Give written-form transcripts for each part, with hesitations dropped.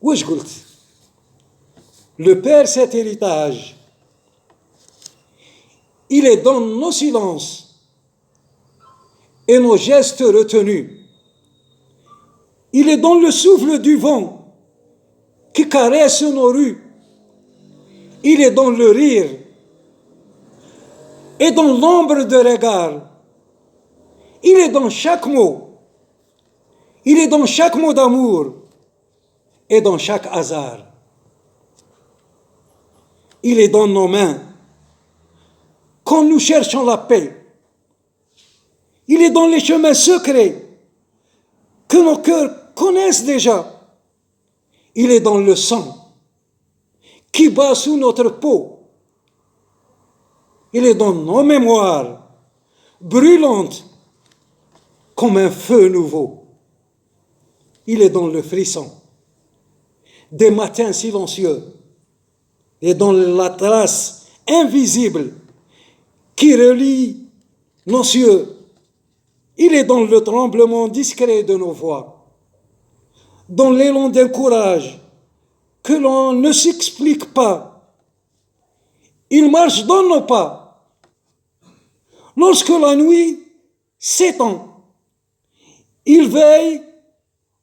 واش قلت؟ Le Père, cet héritage, il est dans nos silences et nos gestes retenus. Il est dans le souffle du vent qui caresse nos rues. Il est dans le rire et dans l'ombre de regard. Il est dans chaque mot. Il est dans chaque mot d'amour et dans chaque hasard. Il est dans nos mains quand nous cherchons la paix. Il est dans les chemins secrets que nos cœurs connaissent déjà. Il est dans le sang qui bat sous notre peau. Il est dans nos mémoires brûlantes comme un feu nouveau. Il est dans le frisson des matins silencieux et dans la trace invisible qui relie nos cieux. Il est dans le tremblement discret de nos voix, dans l'élan d'un courage que l'on ne s'explique pas. Il marche dans nos pas. Lorsque la nuit s'étend, il veille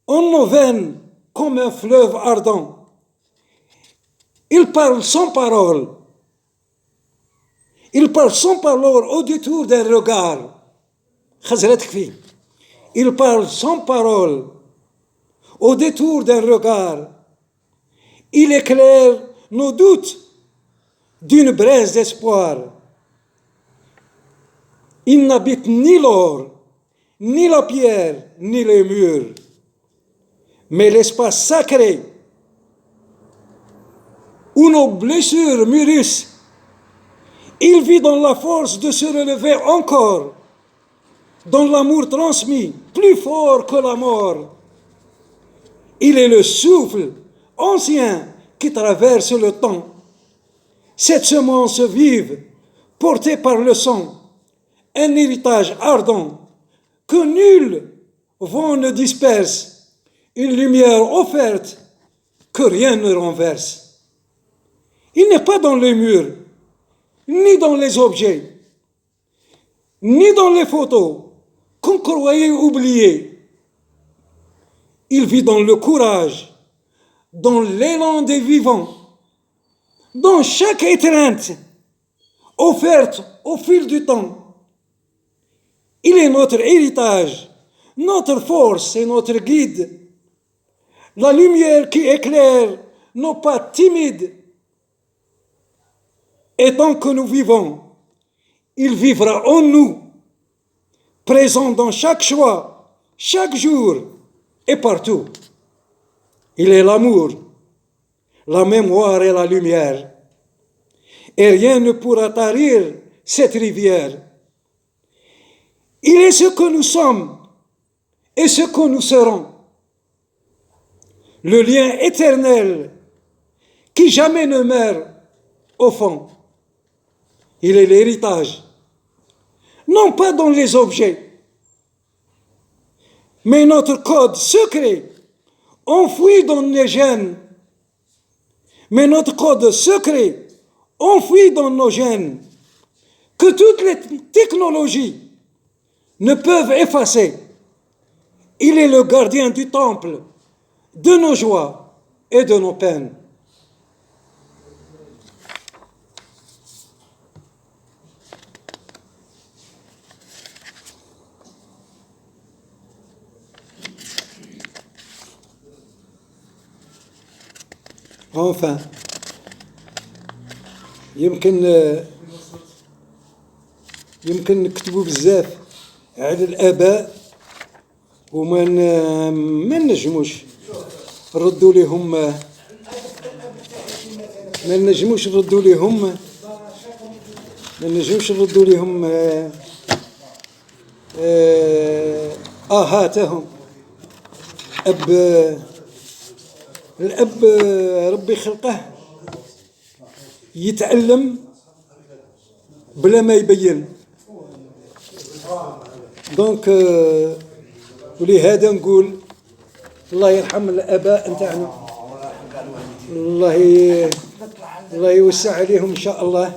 en nos veines comme un fleuve ardent. Il parle sans parole. Il parle sans parole au détour d'un regard. Il parle sans parole au détour d'un regard. Il éclaire nos doutes d'une braise d'espoir. Il n'habite ni l'or, ni la pierre, ni les murs, mais l'espace sacré où nos blessures mûrissent. Il vit dans la force de se relever encore, dans l'amour transmis, plus fort que la mort. Il est le souffle ancien qui traverse le temps. Cette semence vive, portée par le sang, un héritage ardent que nul vent ne disperse, une lumière offerte que rien ne renverse. Il n'est pas dans les murs, ni dans les objets, ni dans les photos qu'on croyait oubliées. Il vit dans le courage, dans l'élan des vivants, dans chaque étreinte offerte au fil du temps. Il est notre héritage, notre force et notre guide, la lumière qui éclaire nos pas timides. Et tant que nous vivons, il vivra en nous, présent dans chaque choix, chaque jour et partout. Il est l'amour, la mémoire et la lumière. Et rien ne pourra tarir cette rivière. Il est ce que nous sommes et ce que nous serons. Le lien éternel qui jamais ne meurt au fond. Il est l'héritage, non pas dans les objets, mais notre code secret, enfoui dans les gènes. Mais notre code secret, enfoui dans nos gènes, que toutes les technologies ne peuvent effacer. Il est le gardien du temple, de nos joies et de nos peines. Enfin, يمكن نكتبوا بزاف على الآباء وما ما نجموش نردوا لهم، ما نجموش نردوا لهم آهاتهم. الأب ربي خلقه يتعلم بلا ما يبين. دونك ولهذا نقول الله يرحم الآباء نتاعنا. الوالدين. الله الله يوسع عليهم إن شاء الله.